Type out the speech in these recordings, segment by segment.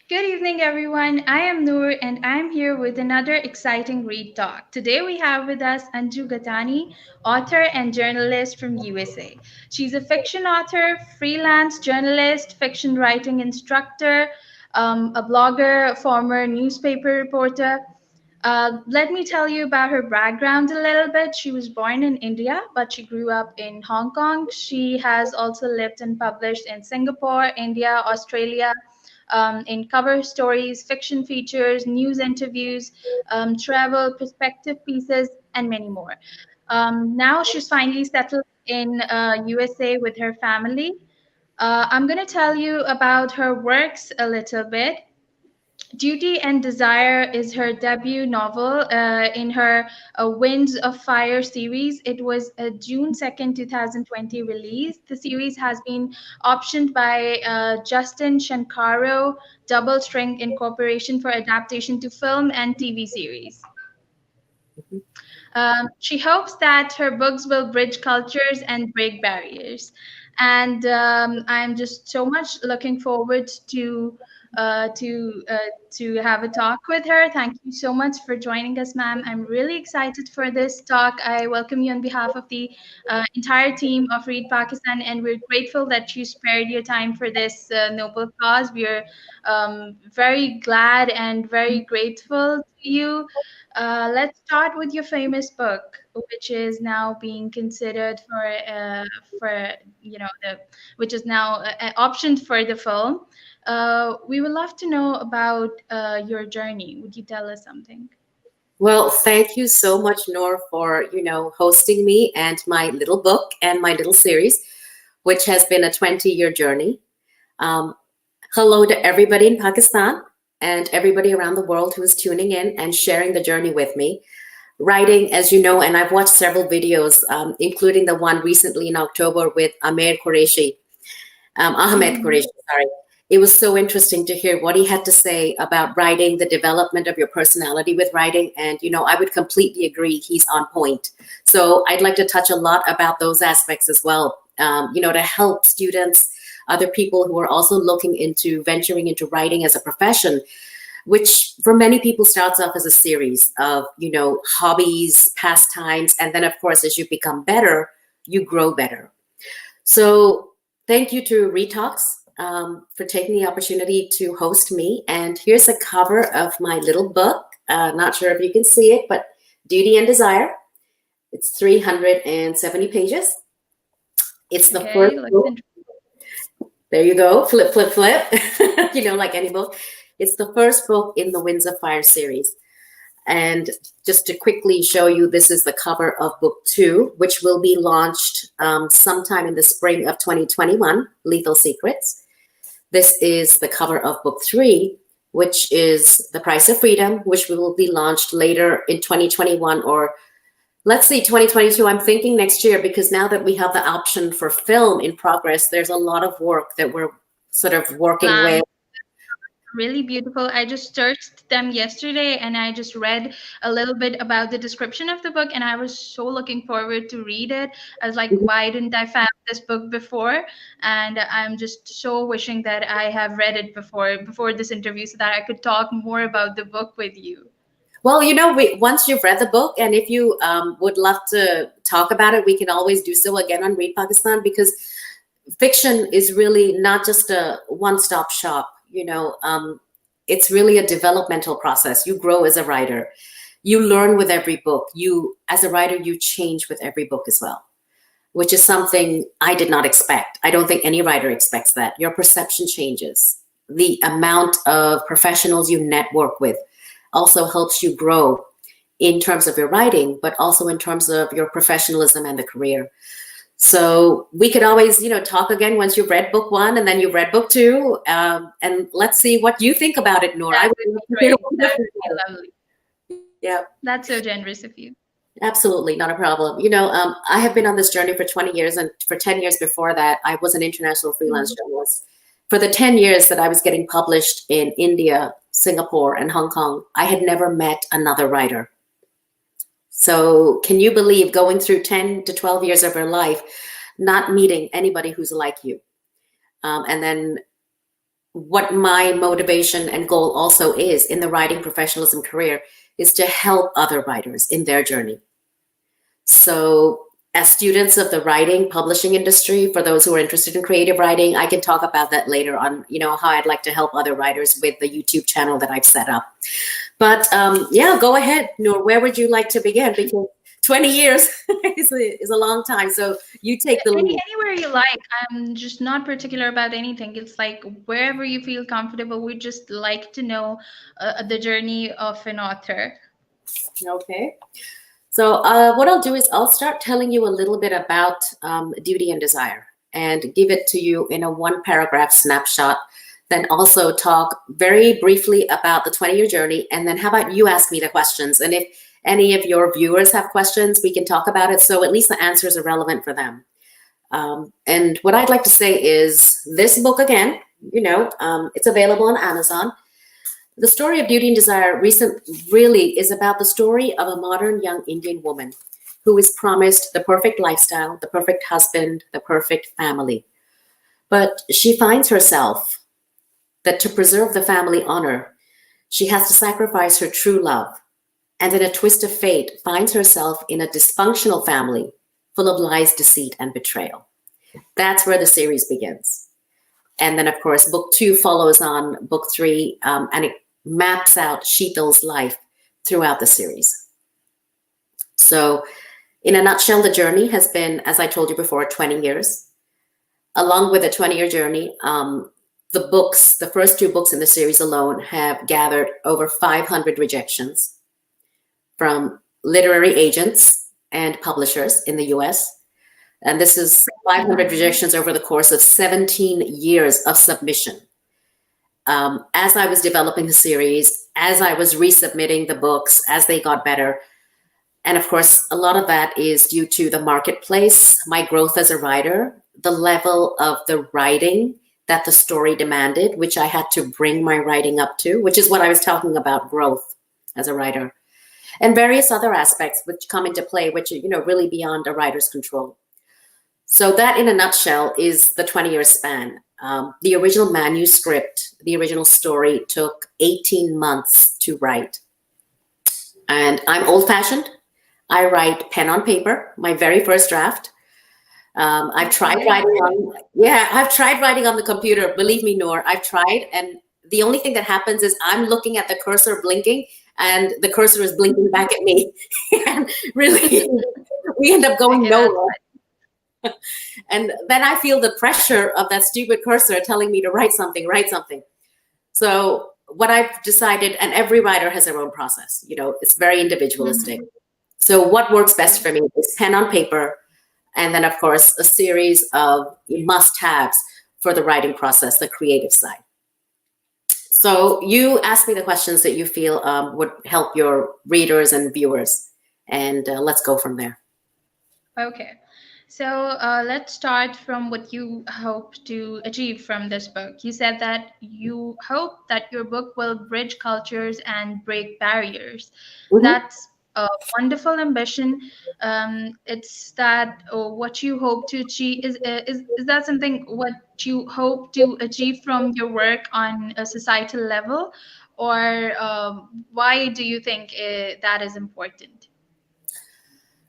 Good evening, everyone. I am Noor, and I'm here with another exciting Read Talk. Today, we have with us Anju Gattani, author and journalist from USA. She's a fiction author, freelance journalist, fiction writing instructor, a blogger, former newspaper reporter. Let me tell you about her background a little bit. She was born in India, but she grew up in Hong Kong. She has also lived and published in Singapore, India, Australia, in cover stories, fiction features, news interviews, travel, perspective pieces, and many more. Now she's finally settled in USA with her family. I'm going to tell you about her works a little bit. Duty and Desire is her debut novel in her Winds of Fire series. It was a June 2nd, 2020 release. The series has been optioned by Justin Shenkarow, Double String Incorporation for adaptation to film and TV series. She hopes that her books will bridge cultures and break barriers. And I'm just so much looking forward uh, to uh, to have a talk with her. Thank you so much for joining us, ma'am. I'm really excited for this talk. I welcome you on behalf of the entire team of Read Pakistan, and we're grateful that you spared your time for this noble cause. We're very glad and very grateful to you. Let's start with your famous book, which is now being considered for the which is now optioned for the film. We would love to know about your journey. Would you tell us something? Well, thank you so much, Noor, for hosting me and my little book and my little series, which has been a 20-year journey. Um, Hello to everybody in Pakistan and everybody around the world who is tuning in and sharing the journey with me. Writing, as you know, and I've watched several videos, including the one recently in October with Ahmed Mm-hmm. Qureshi, sorry. It was so interesting to hear what he had to say about writing, the development of your personality with writing. And, I would completely agree. He's on point. So I'd like to touch a lot about those aspects as well, to help students, other people who are also looking into venturing into writing as a profession, which for many people starts off as a series of, hobbies, pastimes. And then, of course, as you become better, you grow better. So thank you to READtalks for taking the opportunity to host me. And here's a cover of my little book. Not sure if you can see it, but Duty and Desire. It's 370 pages. It's the first Okay, looks book. interesting. There you go. Flip, flip, flip. Like any book. It's the first book in the Winds of Fire series. And just to quickly show you, this is the cover of book 2, which will be launched sometime in the spring of 2021, Lethal Secrets. This is the cover of book 3, which is The Price of Freedom, which will be launched later in 2021, or let's see, 2022. I'm thinking next year, because now that we have the option for film in progress, there's a lot of work that we're sort of working Plan with. really beautiful. I just searched them yesterday and I just read a little bit about the description of the book, and I was so looking forward to read it. I was like, why didn't I find this book before? And I'm just so wishing that I have read it before this interview so that I could talk more about the book with you. Well, once you've read the book, and if you would love to talk about it, we can always do so again on Read Pakistan, because fiction is really not just a one-stop shop. It's really a developmental process. You grow as a writer. You learn with every book. As a writer, you change with every book as well, which is something I did not expect. I don't think any writer expects that. Your perception changes. The amount of professionals you network with also helps you grow in terms of your writing, but also in terms of your professionalism and the career. So we could always, talk again once you've read book 1 and then you've read book 2, and let's see what you think about it, Noor. I That would would love be to hear great. what you That think would be about lovely. it. Yeah, That's so generous of you. absolutely, not a problem. I have been on this journey for 20 years, and for 10 years before that, I was an international freelance Mhm. journalist. For the 10 years that I was getting published in India, Singapore, and Hong Kong, I had never met another writer. So can you believe going through 10 to 12 years of your life, not meeting anybody who's like you? And then what my motivation and goal also is in the writing professionalism career is to help other writers in their journey. So as students of the writing publishing industry, for those who are interested in creative writing, I can talk about that later on, how I'd like to help other writers with the YouTube channel that I've set up. But yeah, go ahead, Noor. Where would you like to begin? Because 20 years is a long time. So you take the lead. Anywhere you like. I'm just not particular about anything. It's like wherever you feel comfortable. We just like to know the journey of an author. Okay. So what I'll do is I'll start telling you a little bit about Duty and Desire and give it to you in a 1-paragraph snapshot. Then also talk very briefly about the 20-year journey. And then how about you ask me the questions? And if any of your viewers have questions, we can talk about it. So at least the answers are relevant for them. And what I'd like to say is this book, again, it's available on Amazon. The story of Duty and Desire really is about the story of a modern young Indian woman who is promised the perfect lifestyle, the perfect husband, the perfect family. But she finds herself that to preserve the family honor, she has to sacrifice her true love. And in a twist of fate, finds herself in a dysfunctional family full of lies, deceit, and betrayal. That's where the series begins. And then, of course, book 2 follows on book 3, and it maps out Sheetal's life throughout the series. So in a nutshell, the journey has been, as I told you before, 20 years. Along with the 20-year journey, the first 2 books in the series alone have gathered over 500 rejections from literary agents and publishers in the US. And this is 500 rejections over the course of 17 years of submission. As I was developing the series, as I was resubmitting the books, as they got better. And of course, a lot of that is due to the marketplace, my growth as a writer, the level of the writing that the story demanded, which I had to bring my writing up to, which is what I was talking about, growth as a writer. And various other aspects which come into play, which are, really beyond a writer's control. So that, in a nutshell, is the 20-year span. The original manuscript, the original story took 18 months to write. And I'm old-fashioned. I write pen on paper, my very first draft. I've tried writing on the computer. Believe me, Noor, I've tried. And the only thing that happens is I'm looking at the cursor blinking, and the cursor is blinking back at me. And really, we end up going nowhere. And then I feel the pressure of that stupid cursor telling me to write something. So what I've decided, and every writer has their own process, it's very individualistic. Mm-hmm. So what works best for me is pen on paper, and then, of course, a series of must-haves for the writing process, the creative side. So you ask me the questions that you feel would help your readers and viewers, and let's go from there. Okay. So let's start from what you hope to achieve from this book. You said that you hope that your book will bridge cultures and break barriers. Mm-hmm. That's a wonderful ambition. It's that what you hope to achieve is that something what you hope to achieve from your work on a societal level, or why do you think that is important?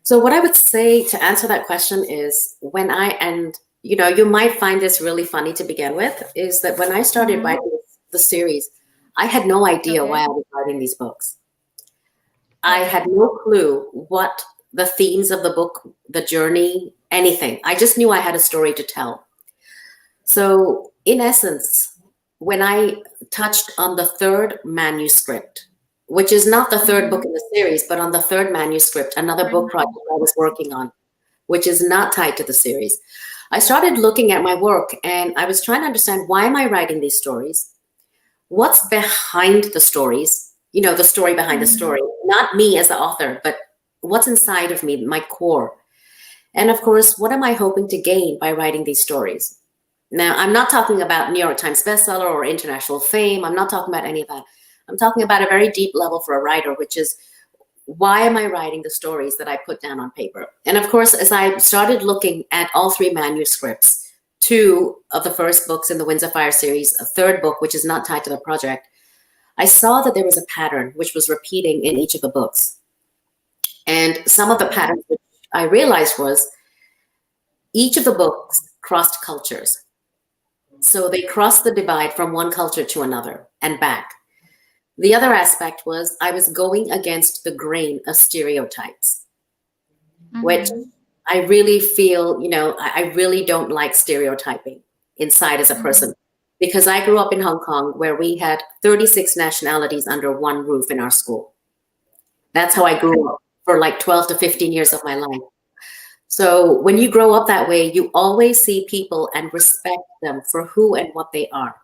So what I would say to answer that question is you might find this really funny to begin with, is that when I started writing the series, I had no idea why I was writing these books. I had no clue what the themes of the book, the journey, anything. I just knew I had a story to tell. So in essence, when I touched on the 3rd manuscript, which is not the 3rd book in the series, but on the 3rd manuscript, another book project I was working on, which is not tied to the series, I started looking at my work and I was trying to understand, why am I writing these stories? What's behind the stories? The story behind the story, not me as the author, but what's inside of me, my core. And of course, what am I hoping to gain by writing these stories? Now, I'm not talking about New York Times bestseller or international fame. I'm not talking about any of that. I'm talking about a very deep level for a writer, which is, why am I writing the stories that I put down on paper? And of course, as I started looking at all 3 manuscripts, two of the first books in the Winds of Fire series, a third book, which is not tied to the project, I saw that there was a pattern which was repeating in each of the books. And some of the patterns which I realized was each of the books crossed cultures. So they crossed the divide from one culture to another and back. The other aspect was I was going against the grain of stereotypes, which I really feel, I really don't like stereotyping inside as a person, because I grew up in Hong Kong where we had 36 nationalities under one roof in our school. That's how I grew up for like 12 to 15 years of my life. So when you grow up that way, you always see people and respect them for who and what they are.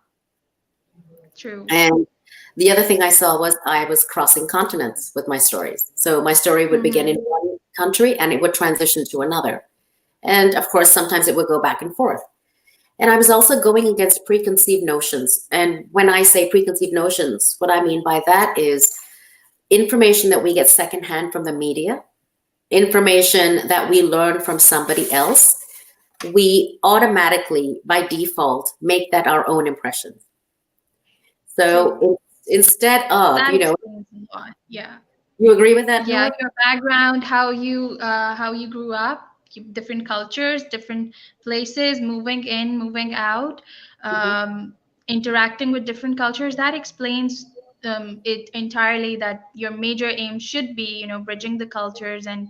True. And the other thing I saw was I was crossing continents with my stories. So my story would begin in one country and it would transition to another. And of course, sometimes it would go back and forth. And I was also going against preconceived notions. And when I say preconceived notions, what I mean by that is information that we get secondhand from the media, information that we learn from somebody else. We automatically, by default, make that our own impression. So instead of, that explains a lot. Yeah. You agree with that? Yeah, your background, how you grew up, different cultures, different places, moving in, moving out, interacting with different cultures. That explains it entirely. That your major aim should be, bridging the cultures and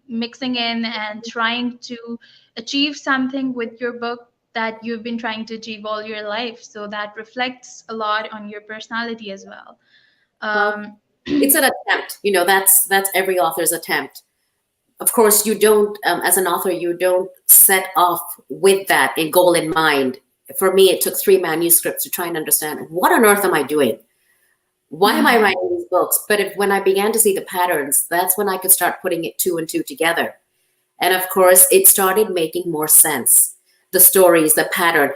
mixing in and trying to achieve something with your book that you've been trying to achieve all your life. So that reflects a lot on your personality as well. Well, it's an attempt, that's every author's attempt. Of course, you don't, as an author, you don't set off with that goal in mind. For me, it took 3 manuscripts to try and understand what on earth am I doing? Why am I writing these books? But when I began to see the patterns, that's when I could start putting it 2 and 2 together. And of course, it started making more sense. The stories, the pattern.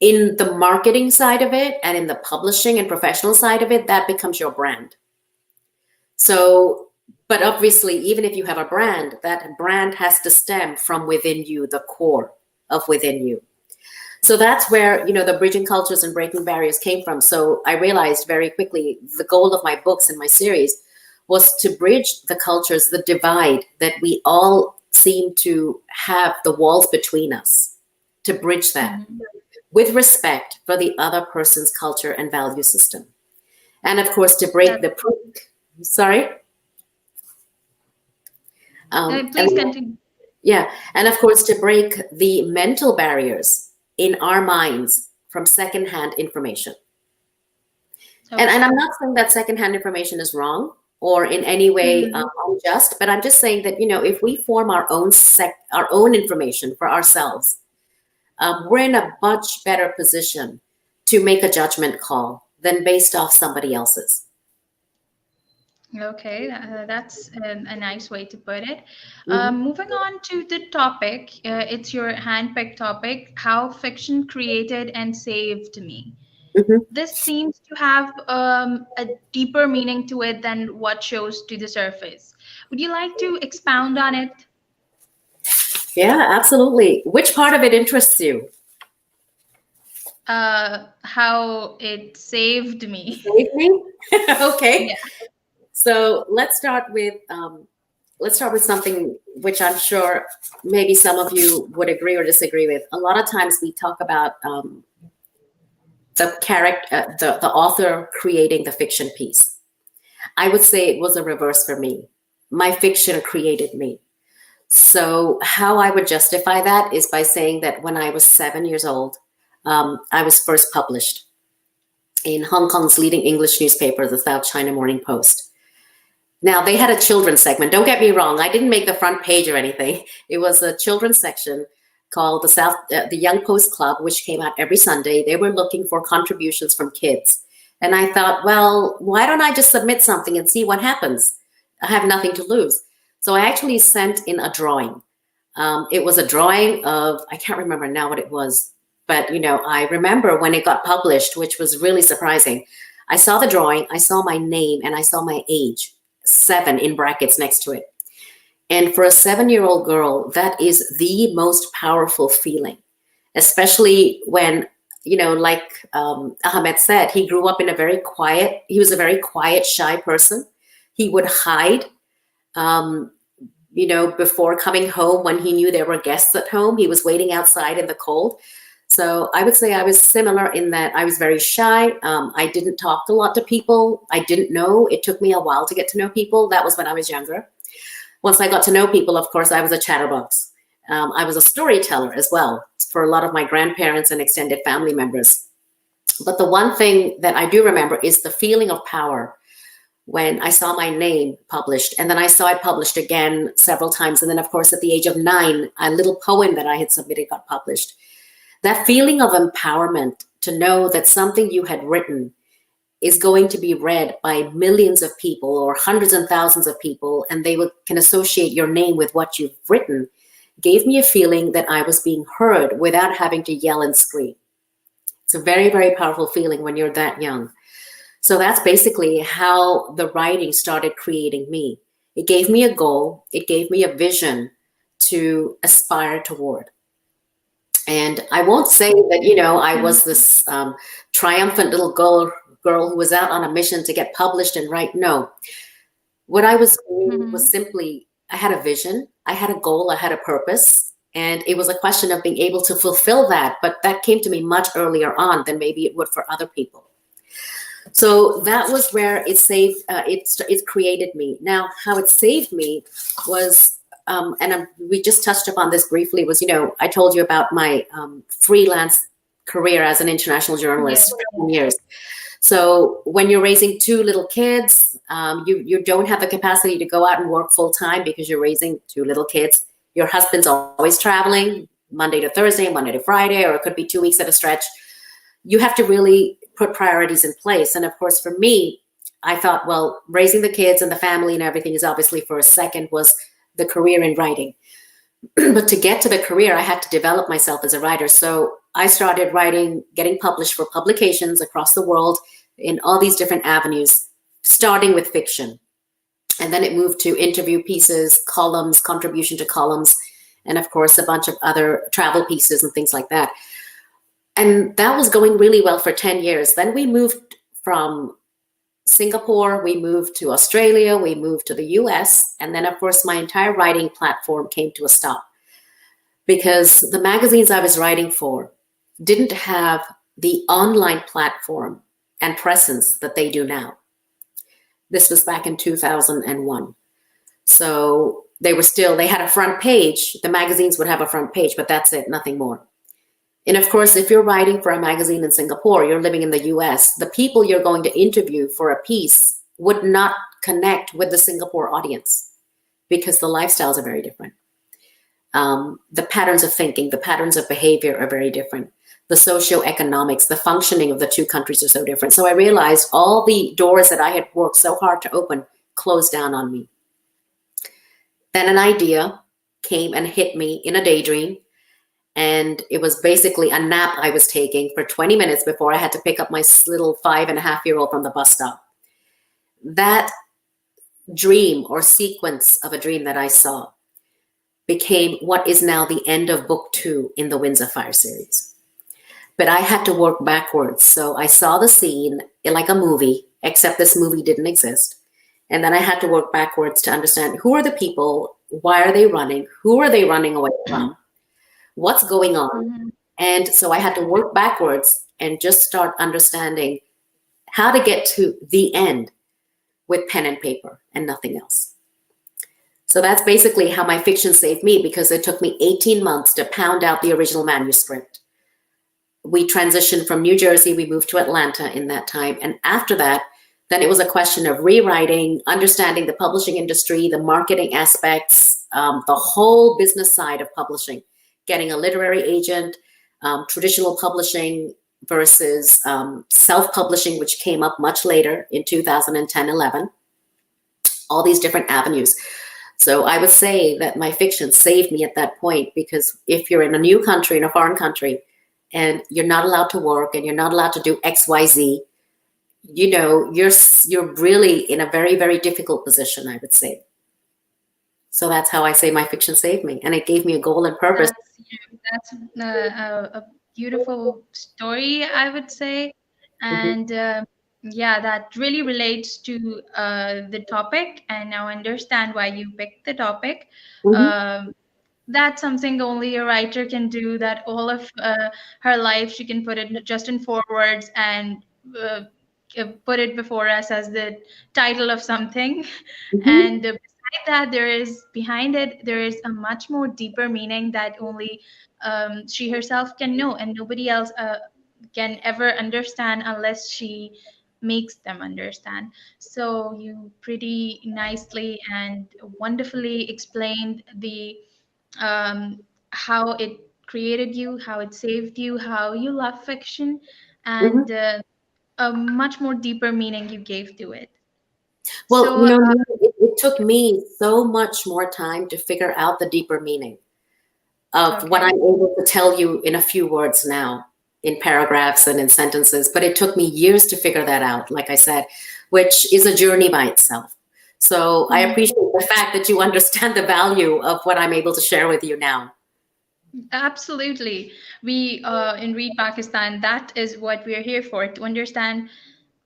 In the marketing side of it and in the publishing and professional side of it, that becomes your brand. So, but obviously, even if you have a brand, that brand has to stem from within you, the core of within you. So that's where, the bridging cultures and breaking barriers came from. So I realized very quickly the goal of my books and my series was to bridge the cultures, the divide that we all seem to have, the walls between us, to bridge that with respect for the other person's culture and value system. And of course, to break the sorry? Please continue. Yeah, and of course, to break the mental barriers in our minds from secondhand information. And I'm not saying that secondhand information is wrong or in any way unjust, but I'm just saying that, if we form our own information for ourselves, we're in a much better position to make a judgment call than based off somebody else's. Okay, that's a nice way to put it. Moving on to the topic, it's your handpicked topic, how fiction created and saved me. This seems to have a deeper meaning to it than what shows to the surface. Would you like to expound on it? Yeah, absolutely. Which part of it interests you? How it saved me. Saved me? Okay. Yeah. So let's start with something which I'm sure maybe some of you would agree or disagree with. A lot of times we talk about the author creating the fiction piece. I would say it was a reverse for me. My fiction created me. So how I would justify that is by saying that when I was 7 years old, I was first published in Hong Kong's leading English newspaper, the South China Morning Post. Now, they had a children's segment. Don't get me wrong. I didn't make the front page or anything. It was a children's the Young Post Club, which came out every Sunday. They were looking for contributions from kids. And I thought, well, why don't I just submit something and see what happens? I have nothing to lose. So I actually sent in a drawing. It was a drawing of, I can't remember now what it was, but I remember when it got published, which was really surprising. I saw the drawing, I saw my name, and I saw my age. 7 in brackets next to it. And for a 7-year-old girl, that is the most powerful feeling. especially when, like Ahmed said, he grew up in he was a very quiet, shy person. He would hide, um, before coming home. When he knew there were guests at home, he was waiting outside in the cold. So I would say I was similar in that I was very shy. I didn't talk a lot to people. I didn't know. It took me a while to get to know people. That was when I was younger. Once I got to know people, of course, I was a chatterbox. I was a storyteller as well for a lot of my grandparents and extended family members. But the one thing that I do remember is the feeling of power when I saw my name published. And then I saw it published again several times. And then, of course, at the age of 9, a little poem that I had submitted got published. That feeling of empowerment to know that something you had written is going to be read by millions of people or hundreds and thousands of people, and they can associate your name with what you've written, gave me a feeling that I was being heard without having to yell and scream. It's a very, very powerful feeling when you're that young. So that's basically how the writing started creating me. It gave me a goal. It gave me a vision to aspire toward. And I won't say that, I was this triumphant little girl who was out on a mission to get published and write. No. What I was doing was simply, I had a vision, I had a goal, I had a purpose, and it was a question of being able to fulfill that. But that came to me much earlier on than maybe it would for other people. So that was where it it created me. Now, how it saved me was, we just touched upon this briefly, was, I told you about my freelance career as an international journalist for 10 years. So when you're raising 2 little kids, you don't have the capacity to go out and work full time because you're raising 2 little kids. Your husband's always traveling Monday to Thursday, Monday to Friday, or it could be 2 weeks at a stretch. You have to really put priorities in place. And of course, for me, I thought, well, raising the kids and the family and everything is obviously for a second, was the career in writing. But to get to the career, I had to develop myself as a writer. So I started writing, getting published for publications across the world in all these different avenues, starting with fiction. And then it moved to interview pieces, columns, contribution to columns, and of course, a bunch of other travel pieces and things like that. And that was going really well for 10 years. Then we moved from Singapore, we moved to Australia, we moved to the US. And then, of course, my entire writing platform came to a stop because the magazines I was writing for didn't have the online platform and presence that they do now. This was back in 2001. So they had a front page. The magazines would have a front page, but that's it, nothing more. And of course, if you're writing for a magazine in Singapore, you're living in the US, the people you're going to interview for a piece would not connect with the Singapore audience because the lifestyles are very different. The patterns of thinking, the patterns of behavior are very different. The socioeconomics, the functioning of the 2 countries are so different. So I realized all the doors that I had worked so hard to open closed down on me. Then an idea came and hit me in a daydream. And it was basically a nap I was taking for 20 minutes before I had to pick up my little 5.5-year-old from the bus stop. That dream or sequence of a dream that I saw became what is now the end of book 2 in the Winds of Fire series. But I had to work backwards. So I saw the scene like a movie, except this movie didn't exist. And then I had to work backwards to understand who are the people, why are they running, who are they running away from? What's going on? And so I had to work backwards and just start understanding how to get to the end with pen and paper and nothing else. So that's basically how my fiction saved me, because it took me 18 months to pound out the original manuscript. We transitioned from New Jersey, we moved to Atlanta in that time. And after that, then it was a question of rewriting, understanding the publishing industry, the marketing aspects, the whole business side of publishing. Getting a literary agent, traditional publishing versus self-publishing, which came up much later in 2010-11, all these different avenues. So I would say that my fiction saved me at that point, because if you're in a new country, in a foreign country, and you're not allowed to work and you're not allowed to do XYZ, you're really in a very, very difficult position, I would say. So that's how I say my fiction saved me, and it gave me a goal and purpose. That's a beautiful story, I would say, Hmm. and yeah, that really relates to the topic, and now understand why you picked the topic. Hmm. Um, that's something only a writer can do. That all of her life she can put it just in 4 words and put it before us as the title of something. Hmm. And beside that, there is behind it, there is a much more deeper meaning that only she herself can know, and nobody else can ever understand unless she makes them understand. So you pretty nicely and wonderfully explained the how it created you, how it saved you, how you love fiction, Hmm. and a much more deeper meaning you gave to it. Well, So, it took me so much more time to figure out the deeper meaning of what okay. I'm able to tell you in a few words now, in paragraphs and in sentences. But it took me years to figure that out, like I said, which is a journey by itself. So I Mhm. appreciate the fact that you understand the value of what I'm able to share with you now. Absolutely. We in Read Pakistan, that is what we are here for, to understand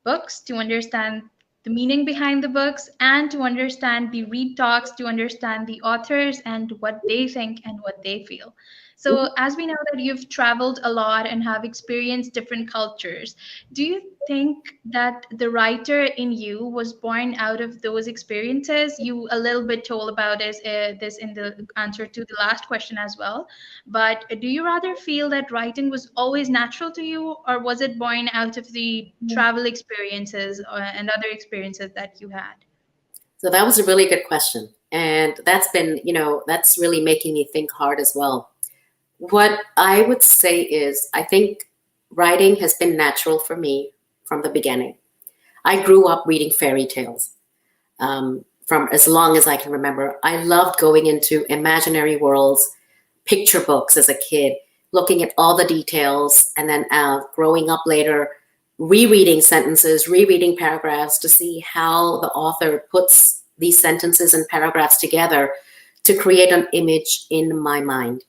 books, to understand the meaning behind the books, and to understand the read talks, to understand the authors and what they think and what they feel. Mhm. So, as we know that you've traveled a lot and have experienced different cultures, do you think that the writer in you was born out of those experiences? You a little bit told about this in the answer to the last question as well. But do you rather feel that writing was always natural to you, or was it born out of the travel experiences and other experiences that you had? So that was a really good question. And that's been, that's really making me think hard as well. What I would say is, I think writing has been natural for me from the beginning. I grew up reading fairy tales from as long as I can remember. I loved going into imaginary worlds, picture books as a kid, looking at all the details, and then growing up later, rereading sentences, rereading paragraphs to see how the author puts these sentences and paragraphs together to create an image in my mind.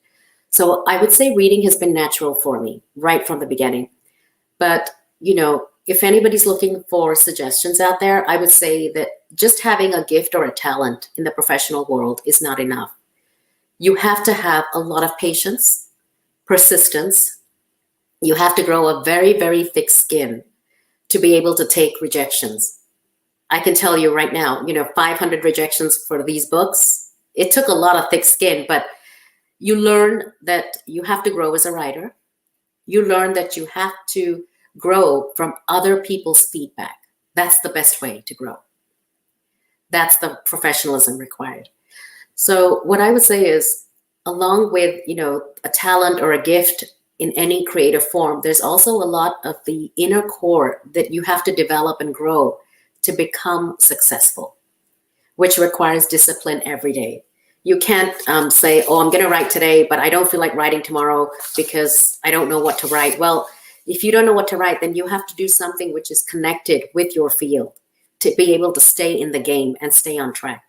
So I would say reading has been natural for me right from the beginning. But, if anybody's looking for suggestions out there, I would say that just having a gift or a talent in the professional world is not enough. You have to have a lot of patience, persistence. You have to grow a very, very thick skin to be able to take rejections. I can tell you right now, 500 rejections for these books. It took a lot of thick skin, but you learn that you have to grow as a writer. You learn that you have to grow from other people's feedback. That's the best way to grow. That's the professionalism required. So what I would say is, along with, a talent or a gift in any creative form, there's also a lot of the inner core that you have to develop and grow to become successful, which requires discipline every day. You can't say, oh, I'm going to write today, but I don't feel like writing tomorrow because I don't know what to write. Well, if you don't know what to write, then you have to do something which is connected with your field to be able to stay in the game and stay on track.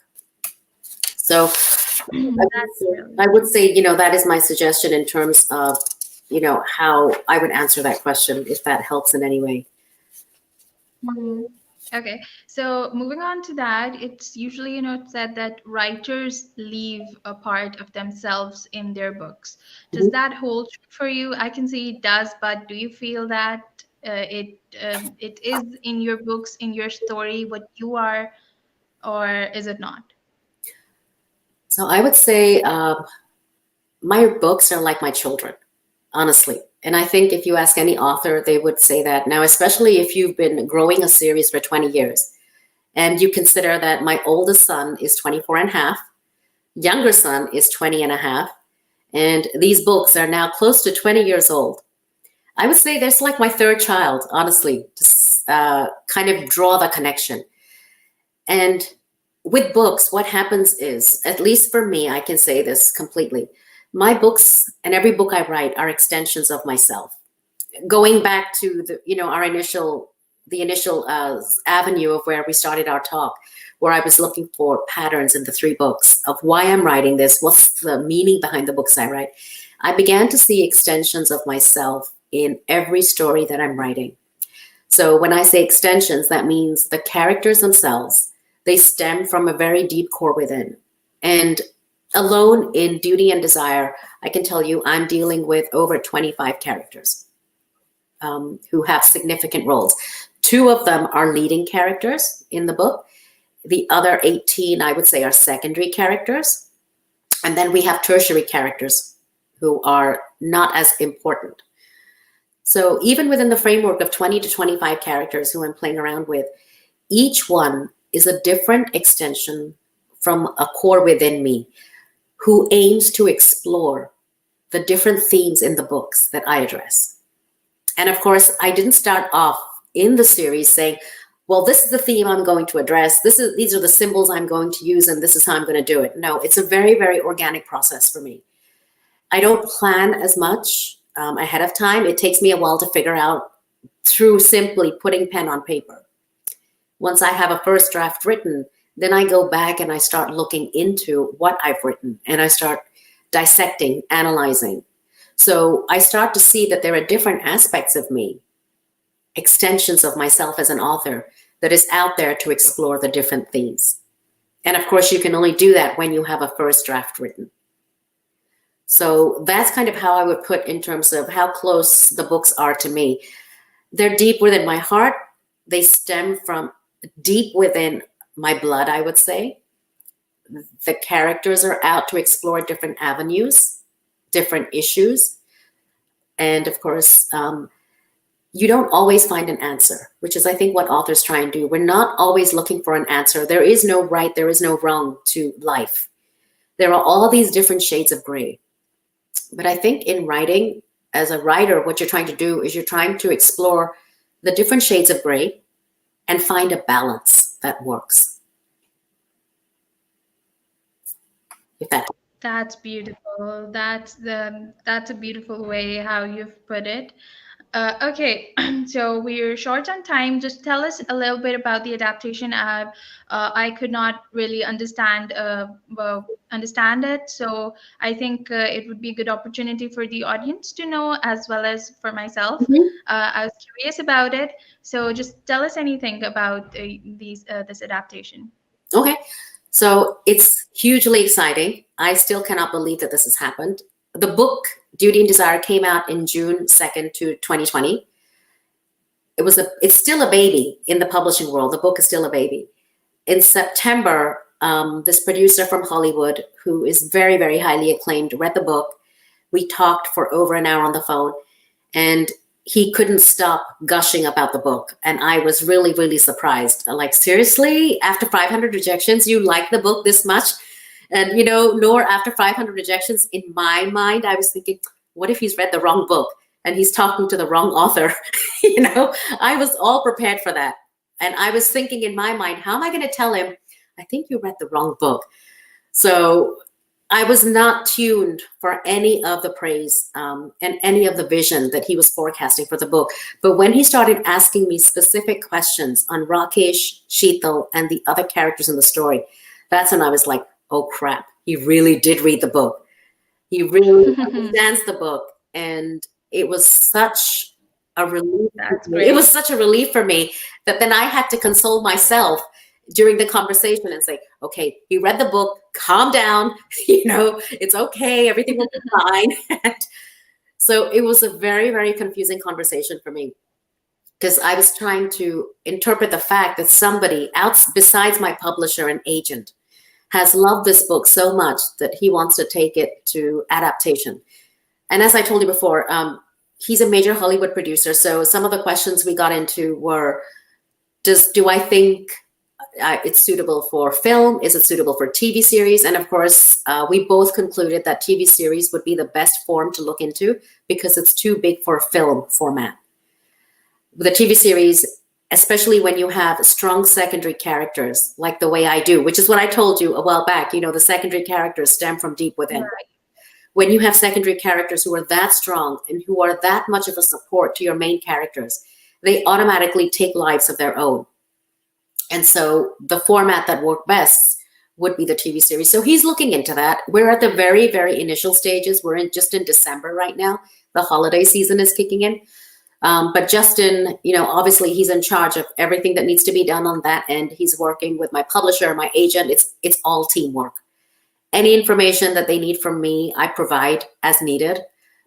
So That's I really would say, that is my suggestion in terms of, how I would answer that question, if that helps in any way. true. Okay, so moving on to that, it's usually, said that writers leave a part of themselves in their books. Does Mhm. that hold true for you? I can say it does, but do you feel that it is in your books, in your story, what you are, or is it not? So I would say my books are like my children, honestly. And I think if you ask any author, they would say that. Now, especially if you've been growing a series for 20 years, and you consider that my oldest son is 24 and a half, younger son is 20 and a half, and these books are now close to 20 years old. I would say that's like my third child, honestly, to kind of draw the connection. And with books, what happens is, at least for me, I can say this completely. My books and every book I write are extensions of myself. Going back to the initial avenue of where we started our talk, where I was looking for patterns in the 3 books of why I'm writing this, what's the meaning behind the books I write. I began to see extensions of myself in every story that I'm writing. So when I say extensions, that means the characters themselves, they stem from a very deep core within. And alone in Duty and Desire, I can tell you I'm dealing with over 25 characters who have significant roles. 2 of them are leading characters in the book. The other 18, I would say, are secondary characters. And then we have tertiary characters who are not as important. So even within the framework of 20 to 25 characters who I'm playing around with, each one is a different extension from a core within me who aims to explore the different themes in the books that I address. And of course, I didn't start off in the series saying, well, this is the theme I'm going to address. These are the symbols I'm going to use, and this is how I'm going to do it. No, it's a very, very organic process for me. I don't plan as much ahead of time. It takes me a while to figure out through simply putting pen on paper. Once I have a first draft written, then I go back and I start looking into what I've written, and I start dissecting, analyzing. So I start to see that there are different aspects of me, extensions of myself as an author, that is out there to explore the different themes. And of course, you can only do that when you have a first draft written. So that's kind of how I would put in terms of how close the books are to me. They're deep within my heart. They stem from deep within my blood, I would say. The characters are out to explore different avenues, different issues. And of course, you don't always find an answer, which is, I think, what authors try and do. We're not always looking for an answer. There is no right, there is no wrong to life. There are all these different shades of gray. But I think in writing, as a writer, what you're trying to do is you're trying to explore the different shades of gray and find a balance that works. If that. That's beautiful. That's a beautiful way how you've put it. Okay, so we're short on time. Just tell us a little bit about the adaptation. I could not really understand it, so I think it would be a good opportunity for the audience to know, as well as for myself. I was curious about it, so just tell us anything about this adaptation. Okay, so it's hugely exciting. I still cannot believe that this has happened. The book Duty and Desire came out in June 2nd to 2020. It's still a baby in the publishing world. The book is still a baby. In September, this producer from Hollywood, who is very, very highly acclaimed, read the book. We talked for over an hour on the phone, and he couldn't stop gushing about the book. And I was really, really surprised. Like, seriously, after 500 rejections, you like the book this much? And, Noor, after 500 rejections, in my mind, I was thinking, what if he's read the wrong book and he's talking to the wrong author? I was all prepared for that. And I was thinking in my mind, how am I going to tell him, I think you read the wrong book? So I was not tuned for any of the praise and any of the vision that he was forecasting for the book. But when he started asking me specific questions on Rakesh, Sheetal, and the other characters in the story, that's when I was like, oh crap, he really did read the book. He really understands the book. And it was such a relief. It was such a relief for me that then I had to console myself during the conversation and say, okay, he read the book, calm down, it's okay, everything will be fine. And so it was a very, very confusing conversation for me, because I was trying to interpret the fact that somebody else besides my publisher and agent has loved this book so much that he wants to take it to adaptation. And as I told you before, he's a major Hollywood producer. So some of the questions we got into were, do I think it's suitable for film? Is it suitable for TV series? And of course, we both concluded that TV series would be the best form to look into because it's too big for a film format. The TV series, especially when you have strong secondary characters, like the way I do, which is what I told you a while back, the secondary characters stem from deep within. Right. When you have secondary characters who are that strong and who are that much of a support to your main characters, they automatically take lives of their own. And so the format that worked best would be the TV series. So he's looking into that. We're at the very, very initial stages. We're just in December right now. The holiday season is kicking in. But Justin, obviously he's in charge of everything that needs to be done on that end. He's working with my publisher, my agent. It's all teamwork. Any information that they need from me, I provide as needed.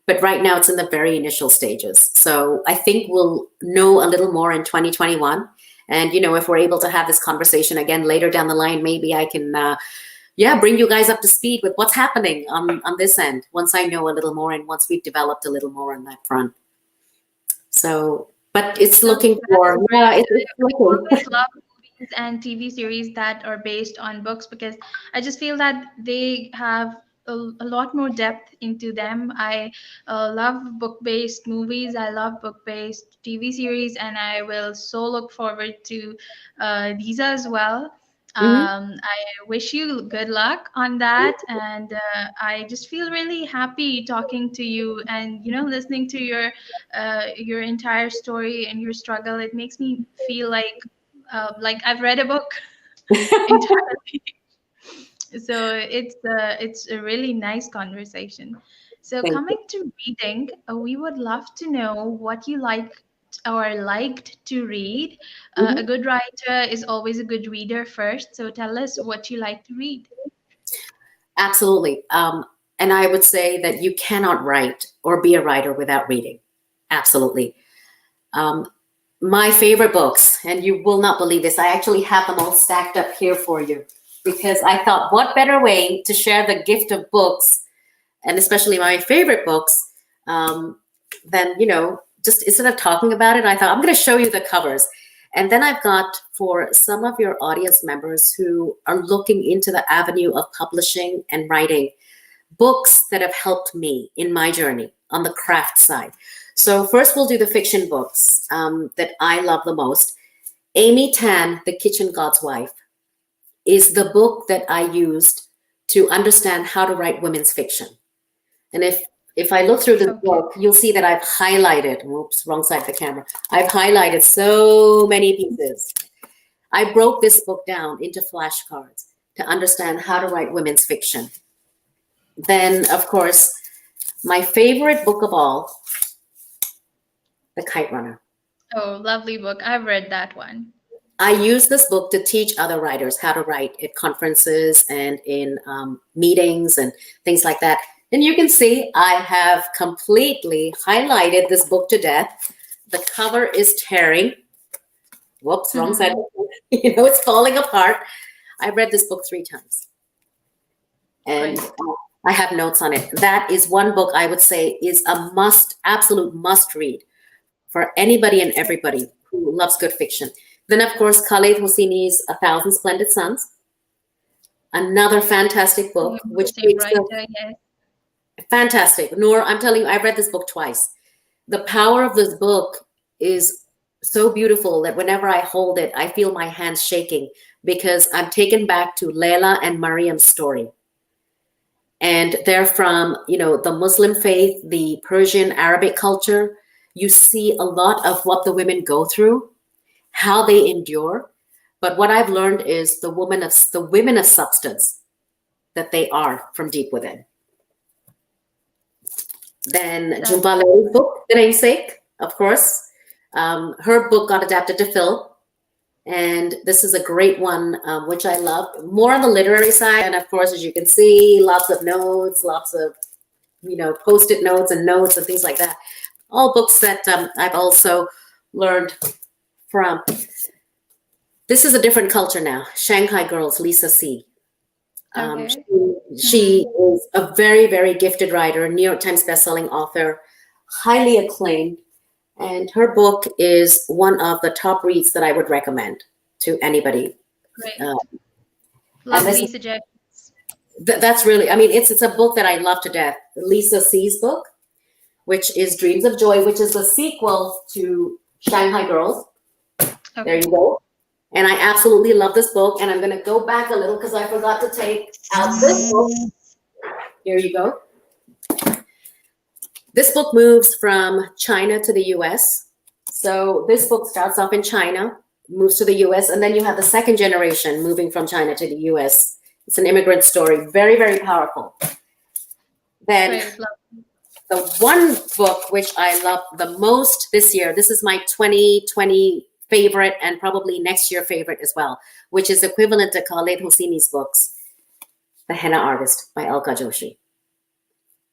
But right now it's in the very initial stages. So I think we'll know a little more in 2021. And, if we're able to have this conversation again later down the line, maybe I can, bring you guys up to speed with what's happening on this end once I know a little more and once we've developed a little more on that front. So, but it's looking for, it's We looking. always love movies and TV series that are based on books because I just feel that they have a lot more depth into them. I love book-based movies. I love book-based TV series, and I will so look forward to these as well. Mhm. I wish you good luck on that, and I just feel really happy talking to you and listening to your entire story and your struggle. It makes me feel like I've read a book entirely. So it's a really nice conversation. So Thank you. coming to reading, we would love to know what you like or liked to read. A Mhm. good writer is always a good reader first. So tell us what you like to read. Absolutely. And I would say that you cannot write or be a writer without reading. Absolutely. Um, my favorite books, and you will not believe this, I actually have them all stacked up here for you because I thought, what better way to share the gift of books, and especially my favorite books, than, just instead of talking about it, I thought, I'm going to show you the covers. And then I've got for some of your audience members who are looking into the avenue of publishing and writing, books that have helped me in my journey on the craft side. So first we'll do the fiction books that I love the most. Amy Tan, The Kitchen God's Wife, is the book that I used to understand how to write women's fiction. And if I look through this Okay. book, you'll see that I've highlighted, whoops, wrong side of the camera. I've highlighted so many pieces. I broke this book down into flashcards to understand how to write women's fiction. Then, of course, my favorite book of all, The Kite Runner. Oh, lovely book. I've read that one. I use this book to teach other writers how to write at conferences and in meetings and things like that. And you can see I have completely highlighted this book to death. The cover is tearing. Whoops, wrong side. It's falling apart. I read this book 3 times. And Great. I have notes on it. That is one book I would say is a must, absolute must read for anybody and everybody who loves good fiction. Then, of course, Khaled Hosseini's A Thousand Splendid Suns, another fantastic book, which Same takes writer, the yes. fantastic. Noor, I'm telling you, I read this book twice. The power of this book is so beautiful that whenever I hold it, I feel my hands shaking because I'm taken back to Layla and Mariam's story. And they're from, the Muslim faith, the Persian Arabic culture. You see a lot of what the women go through, how they endure. But what I've learned is the women of substance that they are from deep within. Then That's Jhumpa Lahiri's book, The Namesake, of course. Her book got adapted to film. And this is a great one, which I love. More on the literary side. And of course, as you can see, lots of notes, lots of, post-it notes and things like that. All books that I've also learned from. This is a different culture now. Shanghai Girls, Lisa C. okay. She is a very, very gifted writer, New York Times bestselling author, highly acclaimed. And her book is one of the top reads that I would recommend to anybody. Great. Uh, and Lovely suggestions. that's really, it's a book that I love to death. Lisa C's book, which is Dreams of Joy, which is the sequel to Shanghai Girls. Okay. There you go. And I absolutely love this book. And I'm going to go back a little because I forgot to take out this book. Here you go. This book moves from China to the US. So this book starts off in China. moves to the US, and then you have the second generation moving from China to the US. It's an immigrant story, very, very powerful. Then Great. the one book which I love the most this year, this is my 2020 favorite and probably next year favorite as well, which is equivalent to Khaled Hosseini's books, The Henna Artist by Alka Joshi.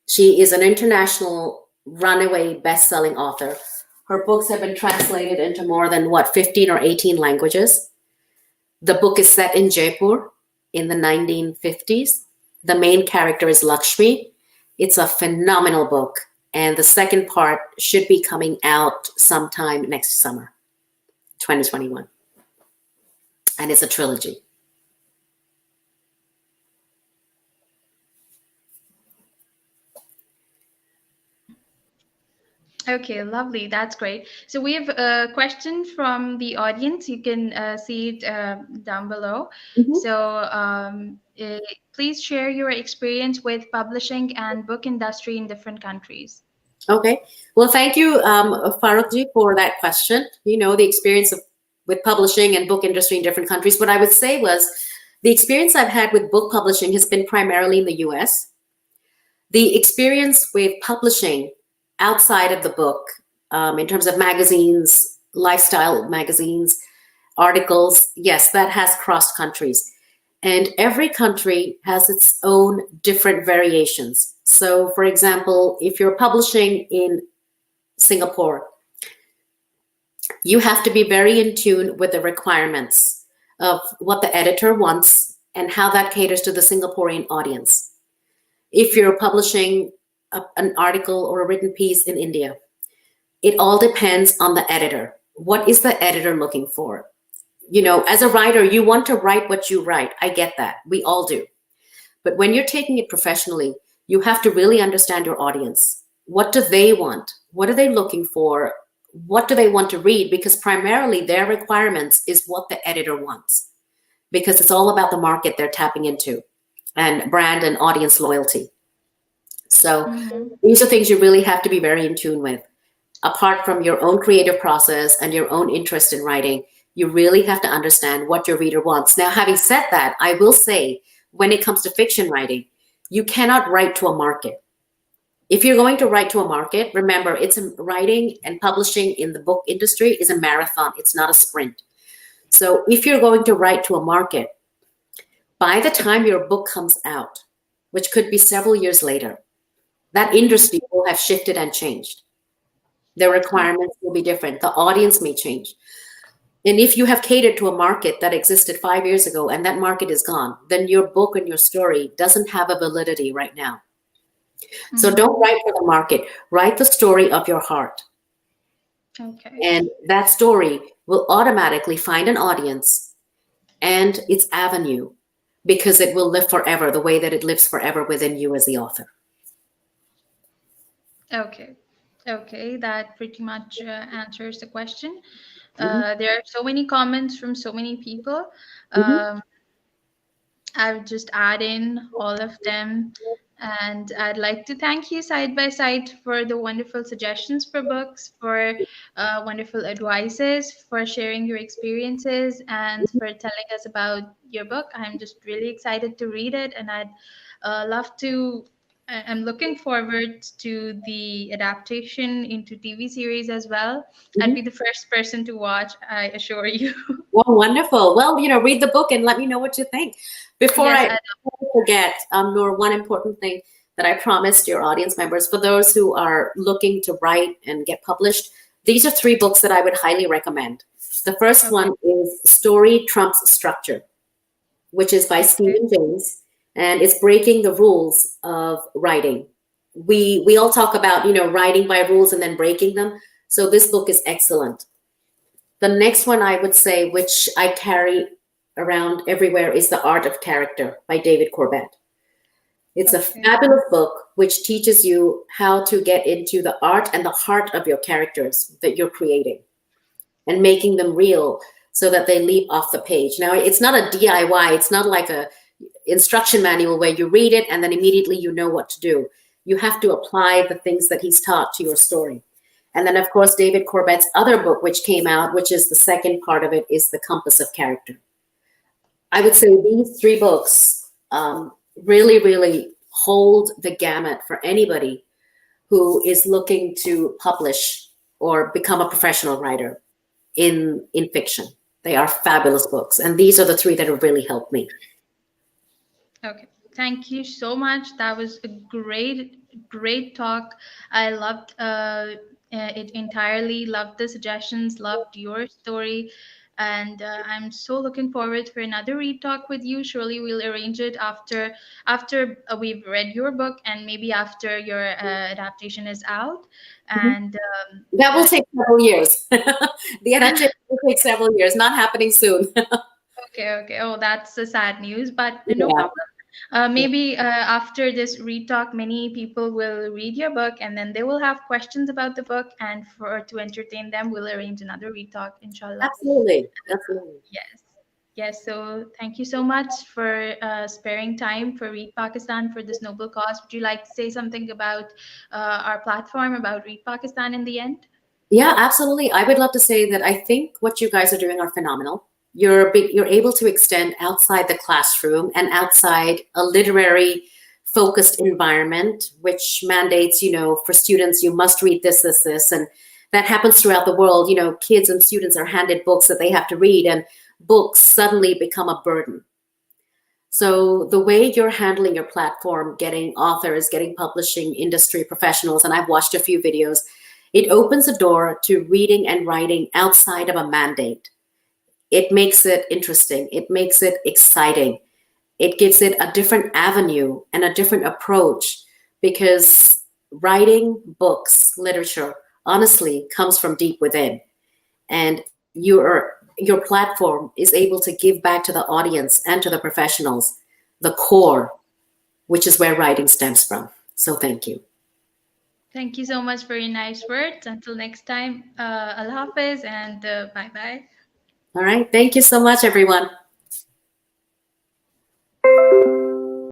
She is an international runaway best-selling author. Her books have been translated into more than 15 or 18 languages. The book is set in Jaipur in the 1950s. The main character is Lakshmi. It's a phenomenal book, and the second part should be coming out sometime next summer, 2021. And it's a trilogy. Okay, lovely. That's great. So we have a question from the audience. You can see it down below. Mm-hmm. So please share your experience with publishing and book industry in different countries. Okay. Well, thank you, Farooqji, for that question. You know, the experience with publishing and book industry in different countries. What I would say was the experience I've had with book publishing has been primarily in the US. The experience with publishing outside of the book, in terms of magazines, lifestyle magazines, articles, yes, that has crossed countries. And every country has its own different variations. So, for example, if you're publishing in Singapore, you have to be very in tune with the requirements of what the editor wants and how that caters to the Singaporean audience. If you're publishing an article or a written piece in India, it all depends on the editor. What is the editor looking for? You know, as a writer, you want to write what you write. I get that. We all do. But when you're taking it professionally, you have to really understand your audience. What do they want? What are they looking for? What do they want to read? Because primarily their requirements is what the editor wants, because it's all about the market they're tapping into and brand and audience loyalty. So these are things you really have to be very in tune with. Apart from your own creative process and your own interest in writing, you really have to understand what your reader wants. Now, having said that, I will say when it comes to fiction writing, you cannot write to a market. If you're going to write to a market, remember, writing and publishing in the book industry is a marathon. It's not a sprint. So if you're going to write to a market, by the time your book comes out, which could be several years later, that industry will have shifted and changed. The requirements will be different. The audience may change. And if you have catered to a market that existed 5 years ago and that market is gone, then your book and your story doesn't have a validity right now. So don't write for the market. Write the story of your heart. Okay. And that story will automatically find an audience and its avenue, because it will live forever the way that it lives forever within you as the author. Okay, that pretty much answers the question. There are so many comments from so many people. I would just add in all of them. And I'd like to thank you Side by Side for the wonderful suggestions for books, for wonderful advices, for sharing your experiences, and for telling us about your book. I'm just really excited to read it, and I'd love to. I'm looking forward to the adaptation into TV series as well. I'd be the first person to watch, I assure you. Well, wonderful. Well, read the book and let me know what you think. Before I forget, Noor, one important thing that I promised your audience members, for those who are looking to write and get published, these are 3 books that I would highly recommend. The first one is Story Trumps Structure, which is by Stephen James. And it's breaking the rules of writing. We all talk about, writing by rules and then breaking them. So this book is excellent. The next one I would say, which I carry around everywhere, is The Art of Character by David Corbett. It's a fabulous book which teaches you how to get into the art and the heart of your characters that you're creating and making them real so that they leap off the page. Now, it's not a DIY. It's not like a instruction manual where you read it and then immediately you know what to do. You have to apply the things that he's taught to your story. And then, of course, David Corbett's other book, which came out, which is the second part of it, is The Compass of Character. I would say these three books really, really hold the gamut for anybody who is looking to publish or become a professional writer in fiction. They are fabulous books. And these are the three that have really helped me. Okay. Thank you so much. That was a great talk. I loved it entirely. Loved the suggestions. Loved your story, and I'm so looking forward for another read talk with you. Surely we'll arrange it after we've read your book and maybe after your adaptation is out. Mhm. And That will take several years. The adaptation will take several years, not happening soon. okay, okay. Oh, that's the sad news, but no Yeah. problem. Maybe after this read talk, many people will read your book and then they will have questions about the book. And for to entertain them, we'll arrange another read talk, inshallah. Absolutely. Absolutely. Yes. Yes. So thank you so much for sparing time for Read Pakistan for this noble cause. Would you like to say something about our platform, about Read Pakistan in the end? Yeah, absolutely. I would love to say that I think what you guys are doing are phenomenal. You're able to extend outside the classroom and outside a literary focused environment, which mandates, for students, you must read this, and that happens throughout the world. Kids and students are handed books that they have to read, and books suddenly become a burden. So the way you're handling your platform, getting authors, getting publishing industry professionals, and I've watched a few videos, it opens a door to reading and writing outside of a mandate. It makes it interesting. It makes it exciting. It gives it a different avenue and a different approach because writing books, literature, honestly comes from deep within. And your platform is able to give back to the audience and to the professionals the core, which is where writing stems from. So thank you. Thank you so much for your nice words. Until next time, Allah Hafiz and bye bye. All right. Thank you so much, everyone.